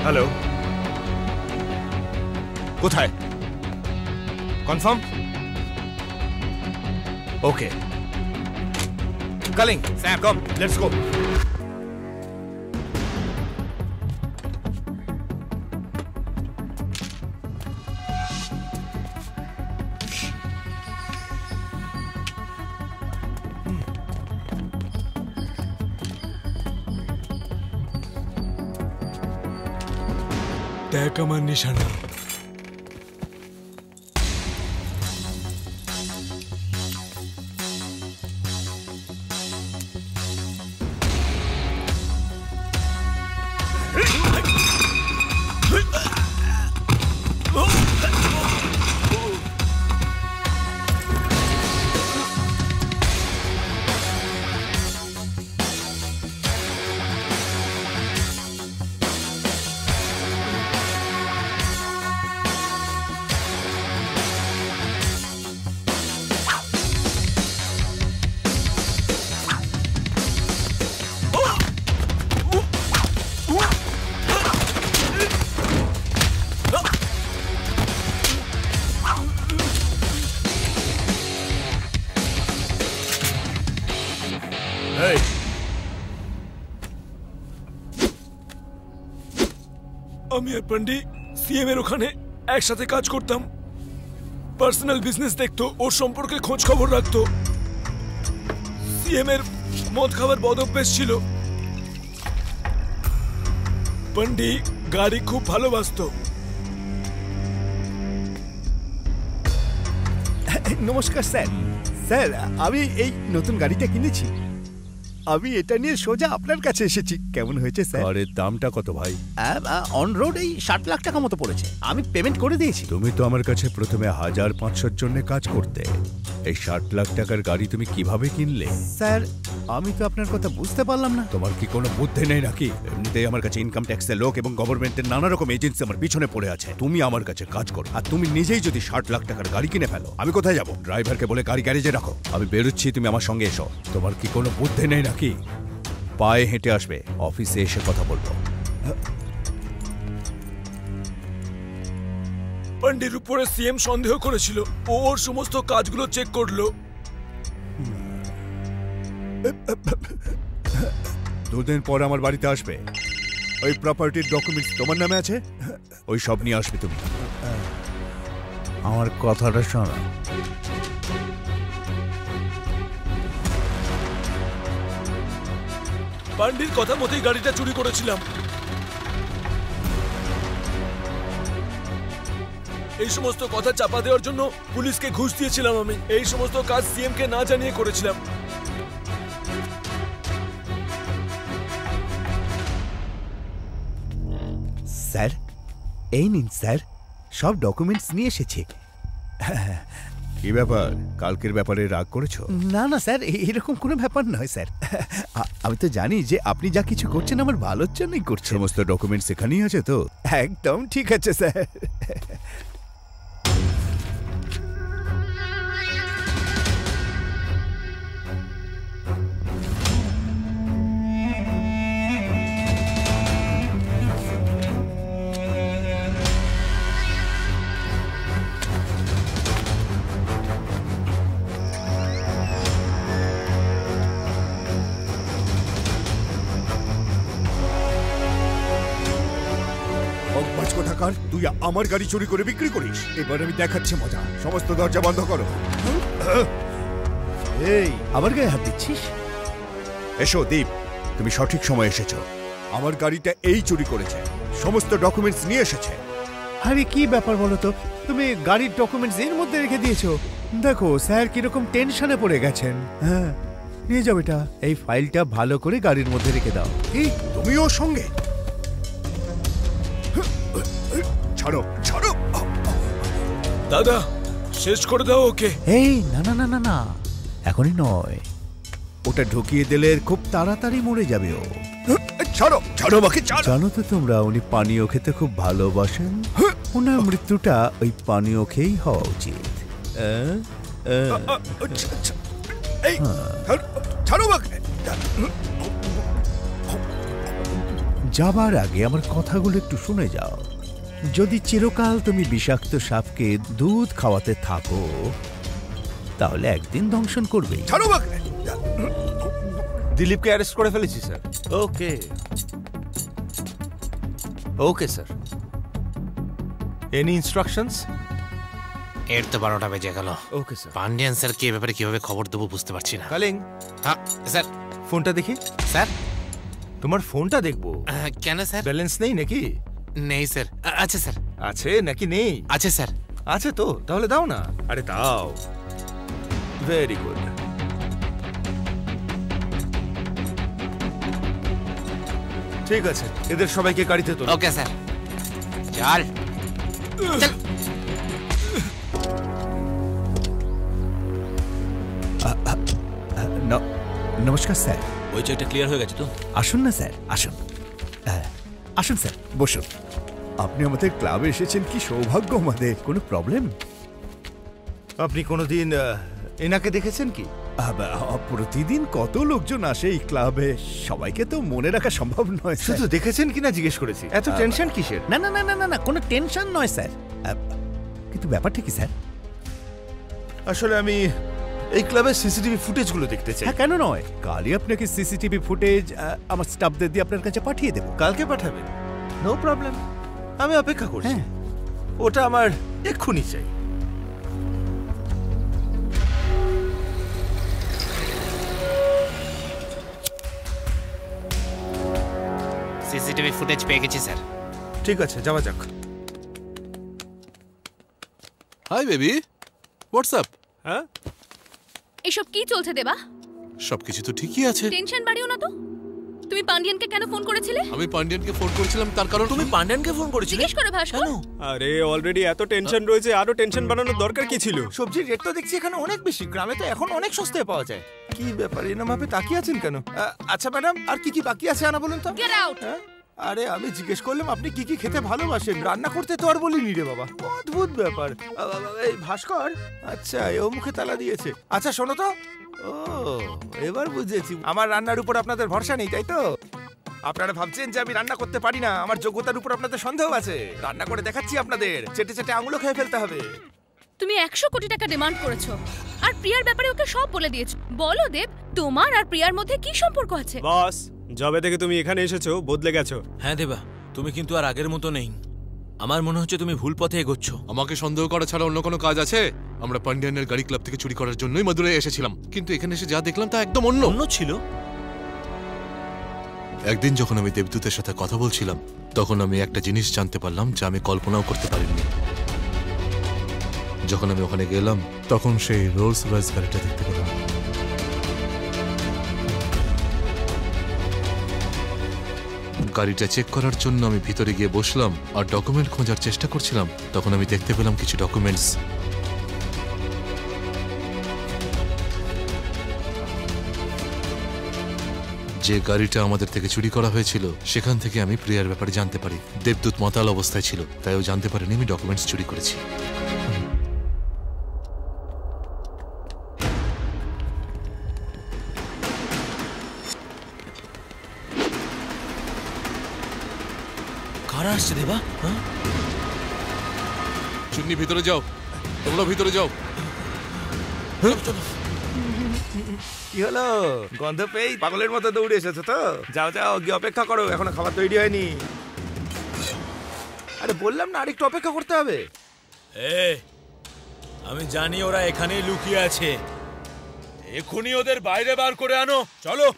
Hello, কোথায়? Confirm? Okay calling, Sam, come, let's go. দেখ আমার নিশানা। আমি আর পান্ডি সিএম এর ওখানে একসাথে কাজ করতাম। পার্সোনাল বিজনেস দেখতো, ওর সম্পর্কে খোঁজ খবর রাখতো। সিএম এর মদ খাবার বদ অভ্যেস ছিল। পান্ডি গাড়ি খুব ভালোবাসতো। নমস্কার স্যার। স্যার, আমি এই নতুন গাড়িটা কিনেছি। আমি এটা নিয়ে সোজা আপনার কাছে এসেছি। কেমন হয়েছে স্যার? আরে দামটা কত ভাই? অন রোড এই 60 লাখ টাকা মতো পড়েছে। আমি পেমেন্ট করে দিয়েছি। তুমি তো আমার কাছে প্রথমে 1500-র জন্য কাজ করতে, এই 60 লাখ টাকার গাড়ি তুমি কিভাবে কিনলে? স্যার, আমি তো আপনার কথা বুঝতে পারলাম না। তোমার কি কোনো বুদ্ধি নেই নাকি? এমনিতেই আমার কাছে ইনকাম ট্যাক্সের লোক এবং গভর্নমেন্টের নানা রকম এজেন্সি আমার পিছনে পড়ে আছে। তুমি আমার কাছে কাজ করো, আর তুমি নিজেই যদি 60 লাখ টাকার গাড়ি কিনে ফেলো, আমি কোথায় যাব? ড্রাইভারকে বলে গাড়ি গ্যারেজে রাখো, আমি বেরোচ্ছি, তুমি আমার সঙ্গে এসো। তোমার কি কোনো বুদ্ধি নেই নাকি? পায়ে হেঁটে আসবে, অফিসে এসে কথা বলবো। পান্ডির উপরে সিএম সন্দেহ করেছিল। ও ওর সমস্ত কাজগুলো চেক করলো। 2 দিন পর আমার বাড়িতে আসবে। ওই প্রপার্টির ডকুমেন্টস তোমার নামে আছে, ওই সব নিয়ে আসবে তুমি। আমার কথাটা শোনো। পান্ডির কথা মতোই গাড়িটা চুরি করেছিলাম। এই সমস্ত কথা চাপা দেওয়ার জন্য পুলিশকে ঘুষ দিয়েছিলাম আমি। এই সমস্ত কাজ সিএম কে না জানিয়ে করেছিলাম। স্যার, এই নিন স্যার, সব ডকুমেন্টস নিয়ে এসেছি। কি ব্যাপার, কালকের ব্যাপারে রাগ করেছো? না না স্যার, এরকম কোনো ব্যাপার নয় স্যার। আমি তো জানি যে আপনি যা কিছু করছেন আমার ভালোর জন্যই করছেন। সমস্ত ডকুমেন্টস এখানেই আছে তো? একদম ঠিক আছে স্যার। তুই আমার গাড়ি চুরি করে বিক্রি করিস? এবার আমি দেখাচ্ছি মজা। সমস্ত দরজা বন্ধ করো। এই, আমার গায়ে হাত দিচ্ছিস? এসো দীপ, তুমি সঠিক সময় এসেছো। আমার গাড়িটা এই চুরি করেছে, সমস্ত ডকুমেন্টস নিয়ে এসেছে। আরে কি ব্যাপার বলো তো, তুমি গাড়ির ডকুমেন্টস এর মধ্যে রেখে দিয়েছো। দেখো স্যার কিরকম টেনশনে পড়ে গেছেন। হ্যাঁ, নিয়ে যাও এটা। এই ফাইলটা ভালো করে গাড়ির মধ্যে রেখে দাও। কি, তুমি ওর সঙ্গে? ছাড়ো ছাড়ো। দাদা, শেষ করে দাও ওকে। এই না না না না না, এখনই নয়। ওটা ঢুকিয়ে দিলে খুব তাড়াতাড়ি মরে যাবে ও। ছাড়ো ছাড়ো আমাকে। জানো তো তোমরা, উনি পানীয় খেতে খুব ভালোবাসেন। ওনার মৃত্যুটা ওই পানীয় খেয়েই হওয়া উচিত। ছাড়ো আমাকে। যাবার আগে আমার কথাগুলো একটু শুনে যাও। যদি চিরকাল তুমি বিষাক্ত সাপকে দুধ খাওয়াতে থাকো তাহলে একদিন দংশন করবেই। ছাড়ো আমাকে। দিলীপকে অ্যারেস্ট করে ফেলেছি স্যার। ওকে ওকে স্যার। Any instructions? এর তো 12টা বেজে গেল। Okay sir. পান্ডিয়ান স্যার কি ব্যাপারে কিভাবে খবর দেবো বুঝতে পারছি না। কালিং, হ্যাঁ স্যার। ফোনটা দেখি। স্যার তোমার ফোনটা দেখবো। কেন স্যার? ব্যালেন্স নেই নাকি? নেই স্যার। আছে স্যার। আছে নাকি নেই? আছে স্যার। আছে তো, তাহলে দাও না। আরে দাও। Very good. ঠিক আছে, এদের সবাইকে গাড়িতে তোলো। Okay sir. চল চল। নমস্কার স্যার। ওই চেকটা ক্লিয়ার হয়ে গেছে তো? আসুন না স্যার, আসুন। আসুন স্যার, বসুন। আপনি আমাদের ক্লাবে এসেছেন, কি সৌভাগ্য আমাদের। কোনো প্রবলেম? আপনি কোনোদিন এনাকে দেখেছেন কি? প্রতিদিন কত লোকজন আসে এই ক্লাবে, সবাইকে তো মনে রাখা সম্ভব নয়। শুধু দেখেছেন কিনা জিজ্ঞেস করেছি। এত টেনশন কিসের? না না না না না না, কোনো টেনশন নয় স্যার। কিন্তু ব্যাপারটা কি স্যার? আসলে আমি এই ক্লাবের সিসিটিভি ফুটেজগুলো দেখতে চাই। হ্যাঁ, কেন নয়, কালই আপনাকে সিসিটিভি ফুটেজ আমার স্টাফদের দিয়ে আপনার কাছে পাঠিয়ে দেবো। কালকে পাঠাবেন? নো প্রবলেম, আমি অপেক্ষা করছি। হ্যাঁ। ওটা আমার এক্ষুনি চাই। সিসিটিভি ফুটেজ পেয়ে গেছি স্যার। ঠিক আছে, যাওয়া যাক। Hi baby, WhatsApp? হ্যাঁ, এসব কি চলছে দেবা? সবকিছু তো ঠিকই আছে। টেনশন বাড়িও না তো। তুমি পান্ডিয়ানকে কেন ফোন করেছিলে? আমি পান্ডিয়ানকে ফোন করেছিলাম তার কারণ তুমি পান্ডিয়ানকে ফোন করেছিলে? জিজ্ঞেস করো ভাস্কর। আরে অলরেডি এত টেনশন রয়েছে, আরো টেনশন বানানোর দরকার কি ছিল? সবজির রেট তো দেখছি এখানে অনেক বেশি। গ্রামে তো এখন অনেক সস্তায় পাওয়া যায়। কি ব্যাপার, এরকম ভাবে তাকিয়ে আছেন কেন? আচ্ছা ম্যাডাম, আর কি কি বাকি আছে আনা বলুন তো। Get out. হ্যাঁ? আরে আমি জিজ্ঞেস করলাম আপনি কি কি খেতে ভালোবাসেন, রান্না করতে তো আর বলিনি রে বাবা। অদ্ভুত ব্যাপার। এই ভাস্কর, আচ্ছা এও মুখে তালা দিয়েছে। আচ্ছা শোনো তো, ও এবার বুঝেছি, আমার রান্নার উপর আপনাদের ভরসা নেই, তাই তো? আপনারা ভাবছেন যে আমি রান্না করতে পারি না, আমার যোগ্যতার উপর আপনাদের সন্দেহ আছে। রান্না করে দেখাচ্ছি আপনাদের, চেটে চেটে আঙুলো খেয়ে ফেলতে হবে। তুমি 100 কোটি টাকা ডিমান্ড করেছো, আর প্রিয়ার ব্যাপারে ওকে সব বলে দিয়েছো। বলো দেব, তোমার আর প্রিয়ার মধ্যে কি সম্পর্ক আছে? বস, যবে থেকে তুমি এখানে এসেছো বদলে গেছো। হ্যাঁ দেবা, তুমি কিন্তু আর আগের মতো নেই। আমার মনে হচ্ছে তুমি ভুল পথে এগোচ্ছ। আমাকে সন্দেহ করা ছাড়া অন্য কোনো কাজ আছে? আমরা পান্ডিয়ানের গাড়ি ক্লাব থেকে চুরি করার জন্যই মাদুরাই এসেছিলাম, কিন্তু এখানে এসে যা দেখলাম তা একদম অন্য। অন্য ছিল? একদিন যখন আমি দেবদূতের সাথে কথা বলছিলাম তখন আমি একটা জিনিস জানতে পারলাম যা আমি কল্পনাও করতে পারিনি। যখন আমি ওখানে গেলাম তখন সেই রোলস রয়েস গাড়িটা দেখতে পেলাম। গাড়িটা চেক করার জন্য আমি ভিতরে গিয়ে বসলাম আর ডকুমেন্ট খোঁজার চেষ্টা করছিলাম। তখন আমি দেখতে পেলাম কিছু ডকুমেন্টস। যে গাড়িটা আমাদের থেকে চুরি করা হয়েছিল সেখান থেকে আমি প্রিয়ার ব্যাপারে জানতে পারি। দেবদূত মাতাল অবস্থায় ছিল, তাই ও জানতে পারেনি আমি ডকুমেন্টস চুরি করেছি। কারা আসছে দেবা? হ্যাঁ, চুন্নি ভিতরে যাও, তোমরা ভিতরে যাও। কি হলো, গন্ধ পেয়ে পাগলের মতো দৌড়ে এসেছো তো? যাও যাও, গিয়ে অপেক্ষা করো, এখনো খাবার তৈরি হয়নি। আরে বললাম না আরেকটু অপেক্ষা করতে হবে। আমি জানি ওরা এখানেই লুকিয়ে আছে। এখনই ওদের বাইরে বার করে আনো, চলো।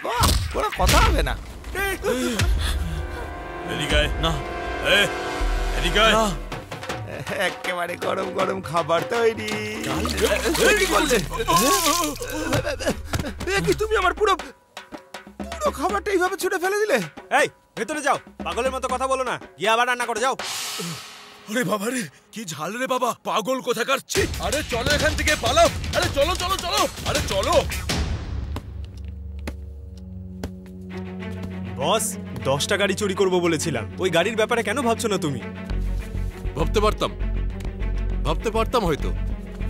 বাহ, কোনো কথা হবে না। এদিকে আয়। না এদিকে আয়। একেবারে গরম গরম খাবার তৈরি। কি বললে? কি তুমি আমার পুরো পুরো খাবারটা এইভাবে ছুঁড়ে ফেলে দিলে? এই ভেতরে যাও, পাগলের মতো কথা বলো না, গিয়ে আবার রান্না করে যাও। আরে বাবা রে, কি ঝাল রে বাবা, পাগল কোথাকার। ছি, আরে চলো এখান থেকে পালাও। আরে চলো চলো চলো, আরে চলো। বস, 10টা গাড়ি চুরি করবো বলেছিলাম, ওই গাড়ির ব্যাপারে কেন ভাবছো না তুমি? ভাবতে পারতাম হয়তো,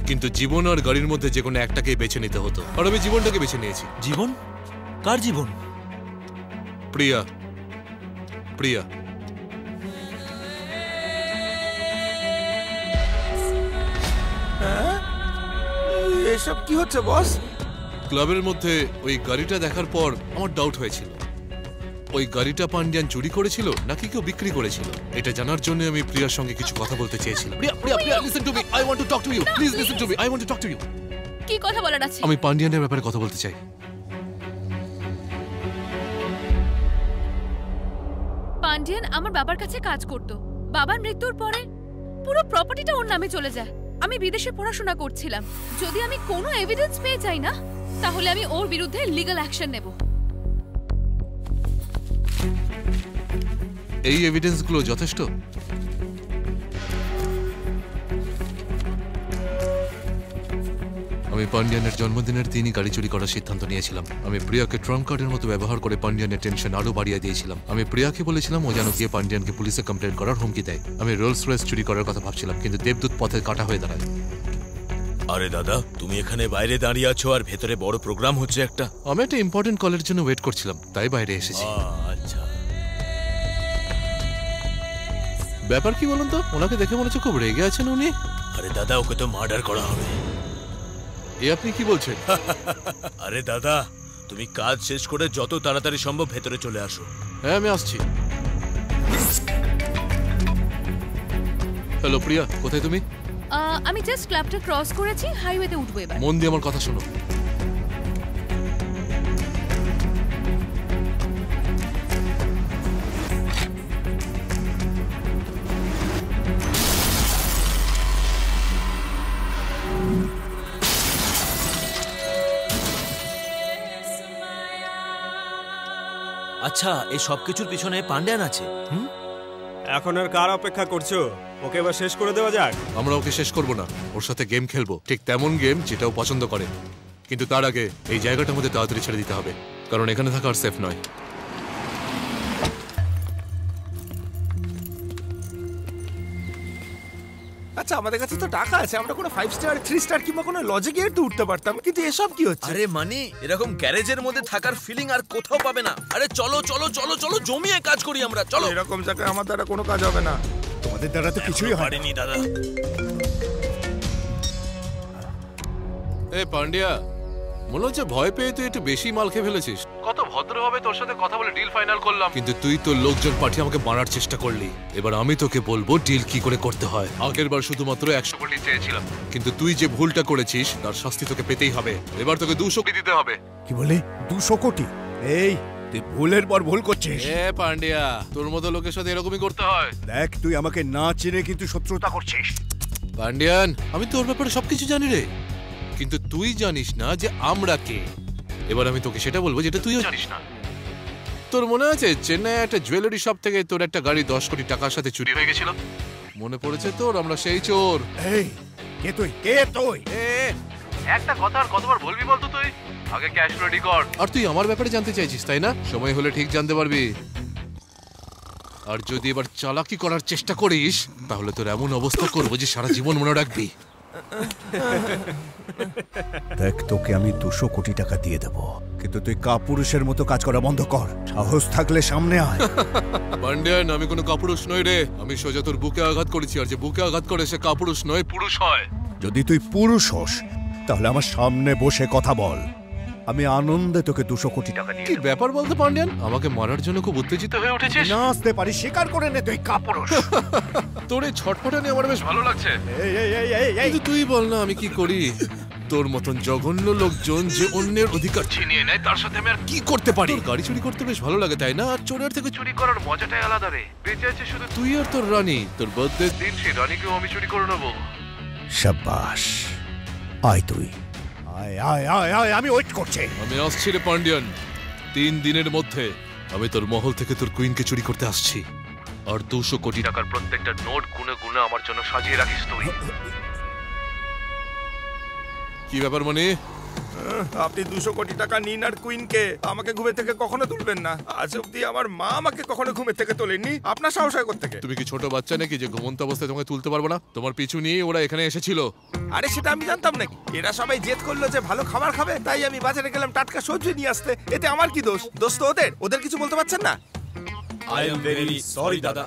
কিন্তু জীবন আর গাড়ির মধ্যে যে কোনো একটাকেই বেছে নিতে হতো, আর আমি জীবনটাকে বেছে নিয়েছি। জীবন? কার জীবন? প্রিয়া। প্রিয়া। এসব কি হচ্ছে বস? ক্লাবের মধ্যে ওই গাড়িটা দেখার পর আমার ডাউট হয়েছিল, ওই গাড়িটা পান্ডিয়ান চুরি করেছিল নাকি কেউ বিক্রি করেছিল। এটা জানার জন্য আমি প্রিয়ার সঙ্গে কিছু কথা বলতে চেয়েছিলাম। Priya, listen to me, I want to talk to you, please listen to me, I want to talk to you. কি কথা বলার আছে? আমি পান্ডিয়ানের ব্যাপারে কথা বলতে চাই। পান্ডিয়ান আমার বাবার কাছে কাজ করত। বাবার মৃত্যুর পরে পুরো প্রপার্টিটা ওর নামে চলে যায়। আমি বিদেশে পড়াশোনা করছিলাম। যদি আমি কোনো এভিডেন্স পেয়ে যাই না, তাহলে আমি ওর বিরুদ্ধে লিগ্যাল অ্যাকশন নেব। এই এভিডেন্সগুলো যথেষ্ট? আমি পান্ডিয়ানের জন্মদিনের দিনই গাড়ি চুরি করার সিদ্ধান্ত নিয়েছিলাম। আমি প্রিয়াকে ট্রাম্প কার্ডের মতো ব্যবহার করে পান্ডিয়ানের টেনশন আরো বাড়িয়ে দিয়েছিলাম। আমি প্রিয়াকে বলেছিলাম ও যেন গিয়ে পান্ডিয়ানকে পুলিশে কমপ্লেন করার হুমকি দেয়। আমি রোলস রয়েস চুরি করার কথা ভাবছিলাম, কিন্তু দেবদূত পথে কাটা হয়ে দাঁড়ায়। আরে দাদা, তুমি এখানে বাইরে দাঁড়িয়ে আছো আর ভেতরে বড় প্রোগ্রাম হচ্ছে একটা। আমি একটা ইম্পর্টেন্ট কলের জন্য ওয়েট করছিলাম, তাই বাইরে এসেছি। আচ্ছা, ব্যাপার কি বলুন তো? ওনাকে দেখে মনে হচ্ছে খুব রেগে আছেন উনি। আরে দাদা, ওকে তো মার্ডার করা হবে। এ আপনি কি বলছেন? আরে দাদা, তুমি কাজ শেষ করে যত তাড়াতাড়ি সম্ভব ভেতরে চলে আসো। হ্যাঁ, আমি আসছি। হ্যালো প্রিয়া, কোথায় তুমি? আমি জাস্ট ক্লাবটা ক্রস করেছি, হাইওয়েতে উঠবো এবার। মন দিয়ে আমার কথা শোনো। আচ্ছা, এই সবকিছুর পিছনে পান্ডিয়ান আছে? এখন আর কার অপেক্ষা করছো? ওকে এবার শেষ করে দেওয়া যাক। আমরা ওকে শেষ করব না, ওর সাথে গেম খেলবো, ঠিক তেমন গেম যেটা ও পছন্দ করে। কিন্তু তার আগে এই জায়গাটার মধ্যে তাড়াতাড়ি ছেড়ে দিতে হবে, কারণ এখানে থাকা আর সেফ নয়। আচ্ছা, আমাদের কাছে তো টাকা আছে, আমরা কোনো 5 স্টার 3 স্টার কিংবা কোনো লজে গিয়ে একটু উঠতে পারতাম, কিন্তু এসব কি হচ্ছে? আরে মানি, এরকম গ্যারেজের মধ্যে থাকার ফিলিং আর কোথাও পাবে না। আরে চলো চলো চলো চলো, জমিয়ে কাজ করি আমরা, চলো। এরকম জায়গায় আমার দ্বারা কোনো কাজ হবে না। তোমাদের দ্বারা তো কিছুই হয় না। পারিনি দাদা। এ পান্ডিয়া, মনে হচ্ছে ভয় পেয়ে তুই একটু বেশি মাল খেয়ে ফেলেছিস। কত ভদ্রভাবে তোর সাথে কথা বলে ডিল ফাইনাল করলাম, কিন্তু তুই তোর লোকজন পাঠিয়ে আমাকে মারার চেষ্টা করলি। এবার আমি তোকে বলবো ডিল কি করে করতে হয়। আগের বার শুধুমাত্র 100 কোটি চেয়েছিলাম, কিন্তু তুই যে ভুলটা করেছিস তার শাস্তি তোকে পেতেই হবে। এবার তোকে 200 কোটি দিতে হবে। কি বলে 200 কোটি? এই তুই ভুলের পর ভুল করছিস। এ পান্ডিয়া, তোর মতো লোকের সাথে এরকমই করতে হয়। দেখ, তুই আমাকে না চিনে কিন্তু শত্রুতা করছিস। পান্ডিয়ান, আমি তোর ব্যাপারে সবকিছু জানি রে, কিন্তু তুই জানিস না যে আমরা কে। এবার আমি তোকে সেটা বলবো যেটা তুইও জানিস না। তোর মনে আছে চেন্নাই একটা জুয়েলারি শপ থেকে তোর একটা গাড়ি 10 কোটি টাকার সাথে চুরি হয়ে গেছিল? মনে পড়েছে তোর? আমরা সেই চোর। এই কে তুই? কে তুই? একটা কথা আর কতবার বলবি বলতো তুই? আগে ক্যাশ রেডি কর। আর তুই আমার ব্যাপারে জানতে চাইছিস, তাই না? সময় হলে ঠিক জানতে পারবি। আর যদি এবার চালাকি করার চেষ্টা করিস, তাহলে তোর এমন অবস্থা করবো যে সারা জীবন মনে রাখবি। দেখ, তোকে আমি 200 কোটি টাকা দিয়ে দেব, কিন্তু তুই কাপুরুষের মতো কাজ করা বন্ধ কর। সাহস থাকলে সামনে আয়। পান্ডিয়ান, আমি কোনো কাপুরুষ নই রে। আমি সোজা তোর বুকে আঘাত করেছি, আর যে বুকে আঘাত করে সে কাপুরুষ নয়, পুরুষ হয়। যদি তুই পুরুষ হোস তাহলে আমার সামনে বসে কথা বল। আমি আনন্দে তোকে 200 কোটি টাকা দিয়ে কি ব্যাপার বলতে পান্ডিয়ান, আমাকে মারার জন্য খুব উত্তেজিত হয়ে উঠেছিস? না আসতে পারি, স্বীকার করে নে তুই কাপুরুষ। তোর এই ছটফটানি আমার বেশ ভালো লাগছে। এই এই এই এই এই কিন্তু তুই বল না আমি কি করি? তোর মতন জঘন্য লোকজন যে অন্যের অধিকার ছিনিয়ে নেয় তার সাথে আমি আর কি করতে পারি? গাড়ি চুরি করতে বেশ ভালো লাগে তাই না? আর চোরের থেকে চুরি করার মজাটাই আলাদা রে। বেঁচে আছে শুধু তুই আর তোর রানী। তোর বার্থডে দিন সেই রানীকেও আমি চুরি করে নেবো। শাবাশ, আয় তুই, আয় আয় আয় আয়, আমি ওয়েট করছি। আমি আসছি রে পান্ডিয়ান, 3 দিনের মধ্যে আমি তোর মহল থেকে তোর কুইনকে চুরি করতে আসছি। আর 200 কোটি টাকার প্রত্যেকটা নোট গুনে গুনে আমার জন্য সাজিয়ে রাখিস তুই। কি ব্যাপার মানে? আপনি 200 কোটি টাকা নিন আর কুইনকে আমাকে ঘুমে থেকে কখনো তুলবেন না। আজ অব্দি আমার মা আমাকে কখনো ঘুমে থেকে তোলেননি। আপনার সাহস হয় কোত্থেকে? তুমি কি ছোট বাচ্চা নাকি যে ঘুমন্ত অবস্থায় তোমাকে তুলতে পারবো না? তোমার পিছু নিয়ে ওরা এখানে এসেছিল। আরে সেটা আমি জানতাম নাকি? এরা সবাই জেদ করলো যে ভালো খাবার খাবে, তাই আমি বাজারে গেলাম টাটকা সবজি নিয়ে আসতে। এতে আমার কি দোষ? দোষ তো ওদের। ওদের কিছু বলতে পারছেন না? আই এম ভেরি সরি দাদা।